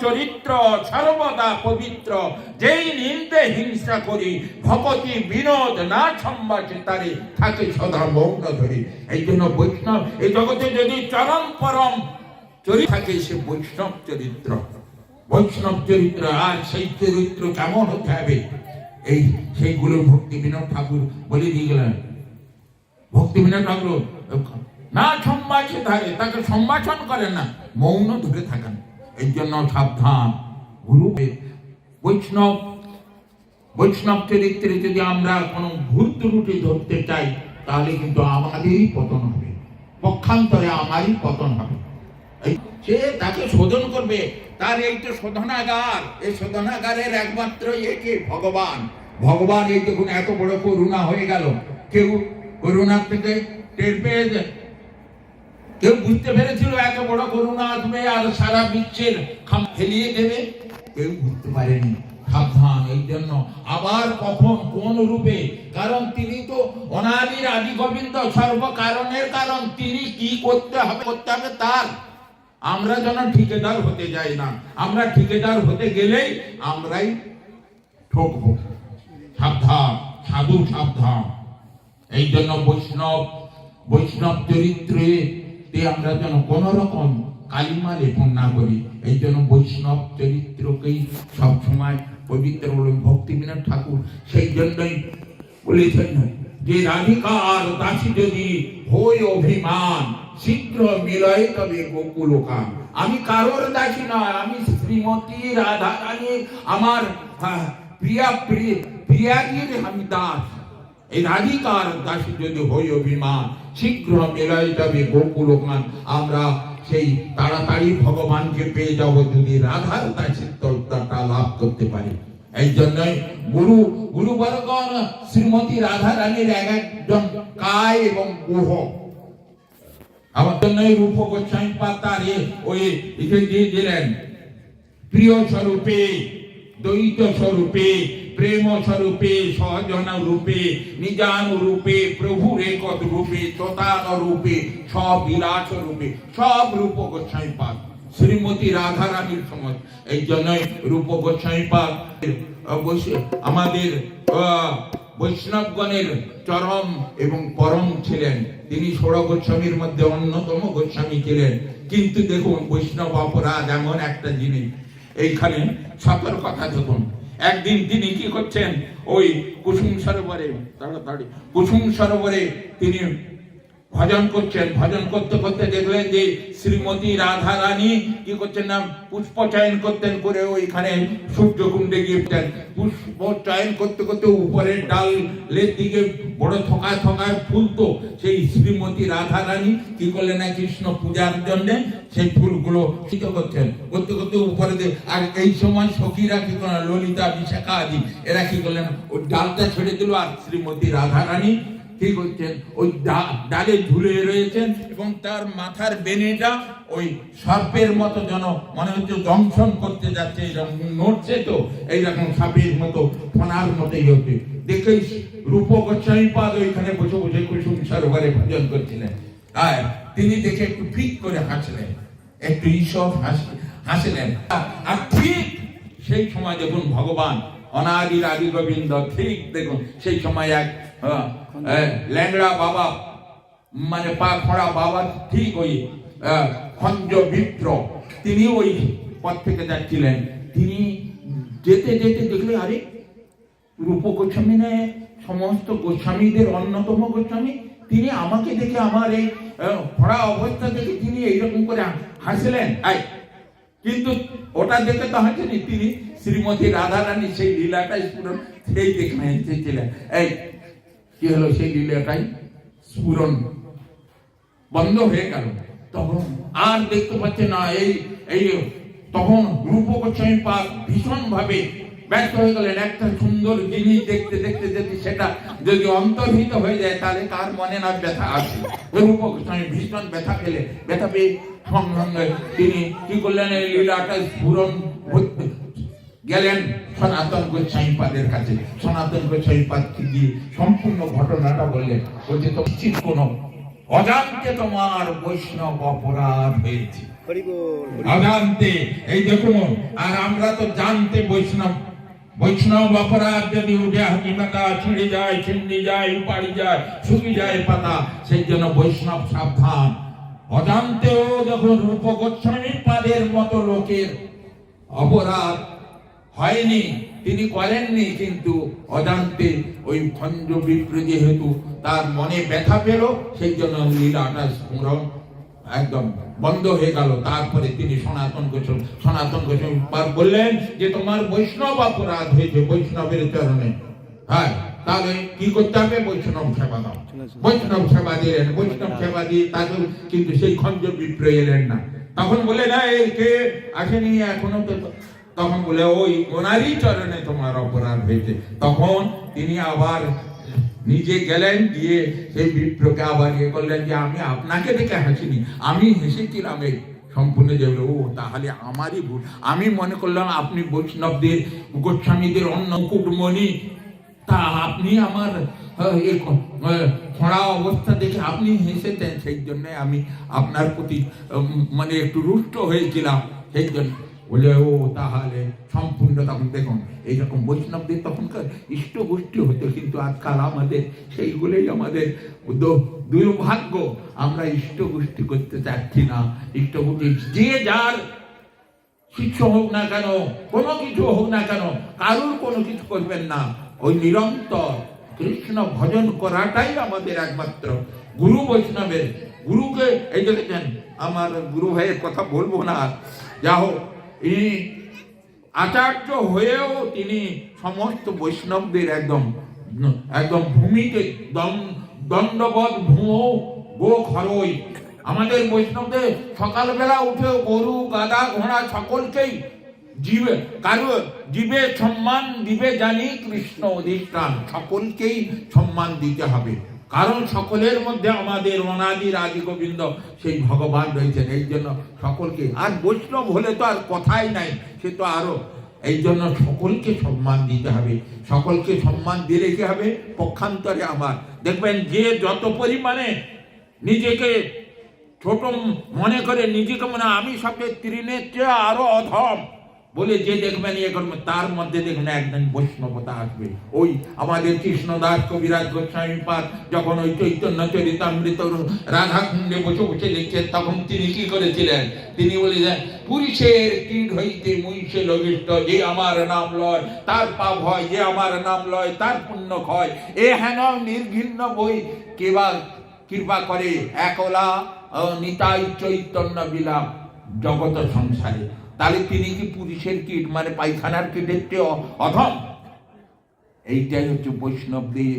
চরিত্র সর্বদা পবিত্র, যেই নিন্দে হিংসা করি ভকতি বিনোদ না সম্ভাষে তারে থাকে সদা মৌন ধরি। এই জন্য বৈষ্ণব এই জগতে যদি চরম পরম চরিত্র থাকে সে বৈষ্ণব চরিত্র। বৈষ্ণব চরিত্র, আর সেই চরিত্র কেমন হতে হবে এই সেইগুলো ভক্তি বিনোদ ঠাকুর বলে দিয়ে গেলেন। ভক্তি বিনোদ ঠাকুর না সম্ভাষে ধারে, তাকে সম্ভাষণ করেন না, মৌন ধরে থাকেন। এই জন্য সাবধান। গুরু বৈষ্ণব চরিত্রে যদি আমরা কোনো ভুল ত্রুটি ধরতে চাই তাহলে কিন্তু আমাদেরই পতন হবে, পক্ষান্তরে আমারই পতন হবে। সে তাকে শোধন করবে, তার এই তো শোধনাগার, এই শোধনাগারের একমাত্র একে ভগবান। ভগবান এই দেখুন এত বড় করুণা হয়ে গেল, কেউ করুণার থেকে টের পেয়ে যায়, কেউ বুঝতে পেরেছিল এত বড় করুণা আসবে আর সারা বিশ্বের খাম ফেলিয়ে দেবে, কেউ বুঝতে পারেনি। সাবধান। এই জন্য আবার কখন কোন রূপে, কারণ তিনি তো অনাদির আদি গোবিন্দ, সর্বকারণের কারণ। তিনি কি করতে হবে তার। আমরা যেন ঠিকাদার হতে যাই না, আমরা ঠিকাদার হতে গেলেই আমরাই ঠকব। সাবধান, সাধু সাবধান। এই জন্য বৈষ্ণব চরিত্রে আমরা যেন কোন রকম কালিমা লেপন না করি। এই জন্য বৈষ্ণব চরিত্রকেই সবসময় পবিত্র বলে ভক্তি বিনোদ ঠাকুর সেই জন্যই বলেছেন যে রাধিকার দাসী যদি হয় অভিমান, শীঘ্র মিলয় তবে গোকুলকাম। আমি কারোর দাসী নয়, আমি শ্রীমতী রাধা রানী, আমার প্রিয়াগীর আমি দাস। এই রাধিকার দাসী যদি হই অভিমান, শীঘ্র মেলায় যাবে গোকুলকান। আমরা সেই তাড়াতাড়ি ভগবানকে পেয়ে যাব যদি রাধার দাসিত্বটা লাভ করতে পারি। এই জন্যই গুরুবরগণ শ্রীমতী রাধা রানীর এক একজন কায় এবং গুহ। আমার জন্যই রূপ গোস্বামী পাতার ওই দিয়ে দিলেন প্রিয় স্বরূপে, দ্বৈত স্বরূপে, প্রেম স্বরূপে, সহজন রূপে, নিজান রূপে, প্রভুর একত রূপে, চতান রূপে, সব বিলাস রূপে, সব রূপ গোস্বামী পাদ শ্রীমতী রাধা রানীর সময়। এই জন্যই রূপ গোস্বামী পাদ আমাদের বৈষ্ণবগণের চরম এবং পরম ছিলেন। তিনি ষোড় গোস্বামীর মধ্যে অন্যতম গোস্বামী ছিলেন। কিন্তু দেখুন বৈষ্ণব অপরাধ এমন একটা জিনিস, এইখানে সতর্কতা দেখুন। একদিন তিনি কি করছেন, ওই কুসুম সরোবরে, তাড়াতাড়ি কুসুম সরোবরে তিনি ভজন করছেন। ভজন করতে করতে দেখলেন যে শ্রীমতী রাধা রানী কি করছেন না, পুষ্প চয়ন করতেন, করে ওইখানে সূর্যকুণ্ডে গিয়েছেন। পুষ্প চয়ন করতে করতে উপরের ডালের দিকে বড় থকায় থকায় ফুল, তো সেই শ্রীমতী রাধা রানী কি করলেন না, কৃষ্ণ পূজার জন্য সেই ফুলগুলো ঠিক করছেন। করতে করতে উপরে দিয়ে, আর এই সময় সখীরা কি করলেন, ললিতা বিশাখা আদি, এরা কি করলেন, ওই ডালটা ছেড়ে দিল। আর শ্রীমতী রাধা রানী কি করছেন, ওই ডালে ঝুলে রয়েছেন এবং তার মাথার বেনেটা ওই সর্পের মতো যেন মনে হচ্ছে দংশন করতে যাচ্ছে, এইরকম নড়ছে, তো এইরকম সাপের মতো ফোনার মতোই হচ্ছে। দেখে রূপ গোস্বামী পাদ ওইখানে বসে বসে কুসুম সরোবরে ভজন করছিলেন। আর তিনি দেখে একটু ফিক করে হাসলেন, একটু ঈশ্বর হাসলেন। আর ঠিক সেই সময় দেখুন ভগবান অনাদির আদি গোবিন্দ, ঠিক দেখুন সেই সময় এক ল্যাংড়া বাবা, মানে পা খড়া বাবা, ঠিক ওই খঞ্জ মিত্র, তিনি ওই পথ থেকে যাচ্ছিলেন। তিনি যেতে যেতে দেখলে আরে রূপ গোস্বামী না, সমস্ত গোস্বামীদের অন্যতম গোস্বামী, তিনি আমাকে দেখে, আমার এই খড়া অবস্থা দেখে তিনি এইরকম করে হাসলেন। কিন্তু ওটা দেখে তো হাসেনি, তিনি শ্রীমতী রাধা রানী সেই লীলাটাই স্ফুরণ, সেই দেখে এসেছিলেন। এই কি হলো, সেই লীলাটাই স্ফুরণ বন্ধ হয়ে গেল। তখন আর দেখতে পাচ্ছে না এই তখন রূপ গোস্বামী পাদ ভীষণ ভাবে ব্যস্ত হয়ে গেলেন। একটা সুন্দর জিনিস দেখতে দেখতে যদি সেটা যদি অন্তর্হিত হয়ে যায় তাহলে কার মনে না ব্যথা আসে। রূপ গোস্বামী ভীষণ ব্যথা পেয়ে সঙ্গে সঙ্গে তিনি কি করলেন, এই লীলাটা স্ফুরণ গেলেন সনাতন গোস্বামী পাদের কাছে। সনাতন গোস্বামী পাদকে গিয়ে সম্পূর্ণ ঘটনাটা বললেন। বলছে তো নিশ্চিত কোনো অজান্তে তোমার বৈষ্ণব অপরাধ হয়েছে। অজান্তে। এই দেখুন, আর আমরা তো জানতে বৈষ্ণব। বৈষ্ণব অপরাধ যদি উঠে হাতি পাতা ছিঁড়ে যায়, ছিন্নি যায়, উপাড়ি যায়, শুকিয়ে যায় পাতা, সেই জন্য বৈষ্ণব সাবধান। অজান্তেও দেখুন রূপ গোস্বামী পাদের মতো লোকের অপরাধ হয়নি, তিনি করেননি, কিন্তু অজান্তে ওই খঞ্জ বিপ্র যেহেতু তার মনে ব্যথা পেল, সেই জন্য লীলাটা স্মরণ একদম বন্ধ হয়ে গেল। তারপরে তিনি সনাতন গোস্বামী বললেন যে তোমার বৈষ্ণব অপরাধ হয়েছে বৈষ্ণবের চরণে। হ্যাঁ, তাহলে কি করতে হবে? বৈষ্ণব সেবা দাও। বৈষ্ণব সেবা দিলেন, বৈষ্ণব সেবা দিয়ে তাদের কিন্তু সেই খঞ্জ বিপ্র এলেন না। তখন বলে না, এই কে আসেনি এখনো তো। তখন বলে ওই ওনারই চরণে তোমার অপরাধ হয়েছে। তখন তিনি আবার নিজে গেলেন, গিয়ে সেই বিপ্রকে আবার ইয়ে করলেন যে আমি আপনাকে দেখে হাসিনি, আমি হেসেছিলাম এই সম্পূর্ণ যে ও তাহলে আমারই ভুল। আমি মনে করলাম আপনি বৈষ্ণবদের গোস্বামীদের অন্য কুটমণি, তা আপনি আমার খোঁড়া অবস্থা দেখে আপনি হেসেছেন, সেই জন্য আমি আপনার প্রতি মানে একটু রুষ্ট হয়েছিলাম। সেই জন্য বলে ও তাহলে সম্পূর্ণ। তখন দেখুন এইরকম বৈষ্ণবদের তখনকার ইষ্ট গোষ্ঠী হতো, কিন্তু আজকাল আমাদের সেইগুলোই আমাদের দুর্ভাগ্য। আমরা ইষ্ট গোষ্ঠী করতে চাচ্ছি না। ইষ্ট গোষ্ঠী যে যার শিষ্য হোক না কেন, কোনো কিছু হোক না কেন, কারুর কোনো কিছু করবেন না। ওই নিরন্তর কৃষ্ণ ভজন করাটাই আমাদের একমাত্র গুরু বৈষ্ণবের। গুরুকে এই দেখেছেন, আমার গুরু ভাইয়ের কথা বলবো না, যা হোক ইনি আচার্য হয়েও তিনি সমস্ত বৈষ্ণবদের একদম একদম ভূমিতে দণ্ডবধ ভূমৌ গো খরই। আমাদের বৈষ্ণবদের সকালবেলা উঠে গরু গাধা ঘোড়া সকলকেই জীবে সম্মান দিবে জানি কৃষ্ণ অধিষ্ঠান। সকলকেই সম্মান দিতে হবে, কারণ সকলের মধ্যে আমাদের অনাদির আদি গোবিন্দ সেই ভগবান রয়েছেন। এই জন্য সকলকে, আর বৈষ্ণব হলে তো আর কথাই নাই, সে তো আরো। এই জন্য সকলকে সম্মান দিতে হবে। সকলকে সম্মান দিলে কি হবে? পক্ষান্তরে আমার দেখবেন যে যত পরিমাণে নিজেকে ছোট মনে করে, নিজেকে মনে আমি সবচেয়ে তৃণের চেয়ে আরো অধম বলে যে দেখবেন ইয়ে করবেন, তার মধ্যে দেখবেন একদিন বৈষ্ণবতা আসবে। ওই আমাদের কৃষ্ণদাস কবিরাজ গোস্বামী পাদ যখন ওই চৈতন্য চরিতামৃত রাধাকুণ্ডে বসে বসে লিখছেন, তখন তিনি কি করেছিলেন? তিনি বলেছেন, পুরুষের কীট হইতে মুইসে লবিষ্ট, যে আমার নাম লয় তার পাপ হয়, যে আমার নাম লয় তার পুণ্য হয়। এ হেন নির্ঘৃণ্য বই কেবা কৃপা করে একলা নিতাই চৈতন্য বিলাপ জগত সংসারে। তাহলে তিনি কি পুরুষের কীট মানে পায়খানার কীটের চেয়ে অধম? এইটাই হচ্ছে বৈষ্ণবদের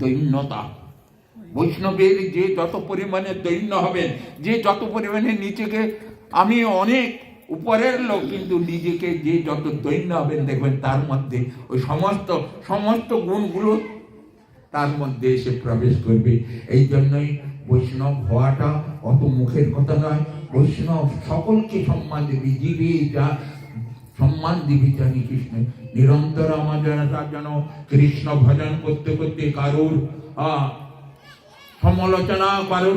দৈন্যতা। বৈষ্ণবের যে যত পরিমাণে দৈন্য হবেন, যে যত পরিমাণে নিজেকে আমি অনেক উপরের লোক, কিন্তু নিজেকে যে যত দৈন্য হবেন দেখবেন তার মধ্যে ওই সমস্ত গুণগুলো তার মধ্যে এসে প্রবেশ করবে। এই জন্যই বৈষ্ণব হওয়াটা অত মুখের কথা নয়। বৈষ্ণব সকলকে সম্মান দিবি, জীবে যা সম্মান দিবি জানি কৃষ্ণ। নিরন্তর আমাদের যেন কৃষ্ণ ভজন করতে করতে কারুর সমালোচনা, কারুর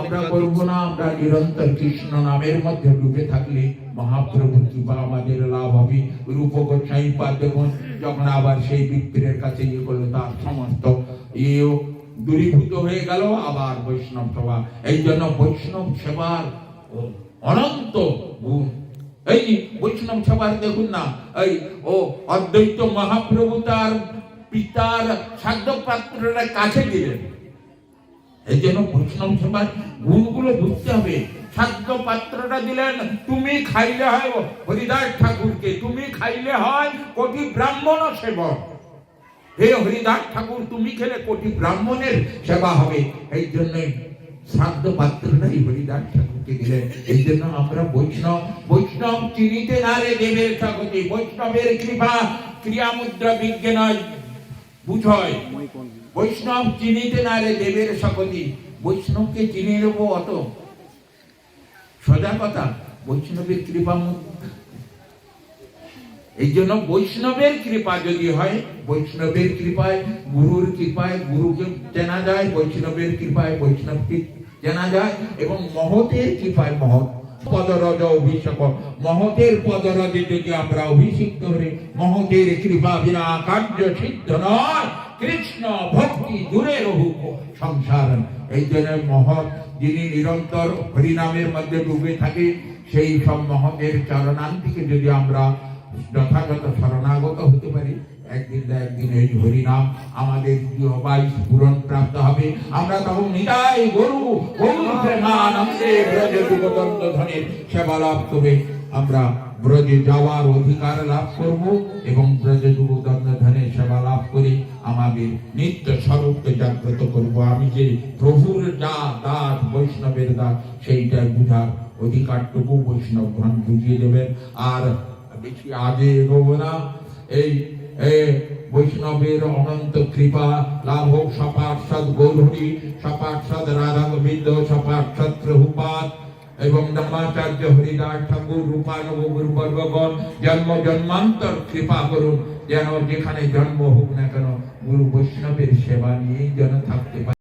আমরা করবো না। আমরা নিরন্তর কৃষ্ণ নামের মধ্যে ডুবে থাকলে মহাপ্রভুর কৃপা আমাদের লাভ হবে। রূপ গোস্বামী পাদ দেখুন, যখন আবার সেই বিপ্রের কাছে ইয়ে করলো, তার সমস্ত ইয়েও দূরীভূত হয়ে গেল, আবার বৈষ্ণব সেবা। এই জন্য বৈষ্ণব সেবার অনন্ত গুণ। এই বৈষ্ণব সেবার দেখুন না, এই ও অদ্বৈত মহাপ্রভু তার পিতার সাধ্য পাত্রের কাছে দিলেন। এই জন্য বৈষ্ণব সেবার গুণগুলো বুঝতে হবে। সাধ্য পাত্রটা দিলেন, তুমি খাইলে হয় হরিদাস ঠাকুরকে, তুমি খাইলে হয় কোটি ব্রাহ্মণ সেবক। হে হরিদাস ঠাকুর, তুমি খেলে কোটি ব্রাহ্মণের সেবা হবে। এই জন্যই শ্রাদ্ধ পাত্রটাই হরিদাস ঠাকুরকে দিলেন। এই জন্য আমরা বৈষ্ণব চিনিতে না রে দেবের ঠাকুরকে। বৈষ্ণবের কৃপা ক্রিয়ামুদ্রা বিজ্ঞান বুঝয়। বৈষ্ণব চিনিতে না রে দেবের সকতি। বৈষ্ণবকে চিনে নেবো অত সোজা কথা? বৈষ্ণবের কৃপা। এই জন্য বৈষ্ণবের কৃপা যদি হয়, বৈষ্ণবের কৃপায় গুরুর কৃপায় গুরুকে চেনা যায়, বৈষ্ণবের কৃপায় বৈষ্ণবকে চেনা যায়, এবং মহতের কৃপায় মহৎ পদরজ অভিষেক, মহতের পদরজে যদি আমরা অভিষিক্ত হই, মহতের কৃপা বিনা কার্য সিদ্ধ নয়, কৃষ্ণ ভক্তি দূরে রহুক সংসার। এই জন্য মহৎ যিনি নিরন্তর হরিনামের মধ্যে ডুবে থাকে, সেই সব মহতের চরণান্তিকে যদি আমরা যথাযথ শরণাগত হতে পারি, একদিন না একদিন এই হরিনাম আমাদের জিহ্বায় স্ফুরণ প্রাপ্ত হবে। আমরা তখন নিতাই গরু গরুর প্রেমানন্দে ব্রজে যুগদণ্ড ধনের সেবা লাভ করে আমরা ব্রজে যাওয়ার অধিকার লাভ করব এবং ব্রজে যুগদণ্ড ধনের সেবা লাভ করে আমাদের নিত্য স্বরূপকে জাগ্রত করব। আমি যে প্রভুর দাস, বৈষ্ণবের দাস, সেইটা বুঝার অধিকারটুকু বৈষ্ণবগণ বুঝিয়ে দেবেন। আর বেশি আগে এগোবো না, এই বৈষ্ণবের অনন্ত কৃপা লাভ হোক। সপার্ষদ গৌরহরি, সপার্ষদ রাধা গোবিন্দ, সপার্ষদ প্রভুপাদ এবং ব্রহ্মাচার্য হরিদাস ঠাকুর, রূপানুগ গুরুবর্গগণ জন্ম জন্মান্তর কৃপা করুন, যেন যেখানে জন্ম হোক না কেন গুরু বৈষ্ণবের সেবা নিয়েই যেন থাকতে পারে।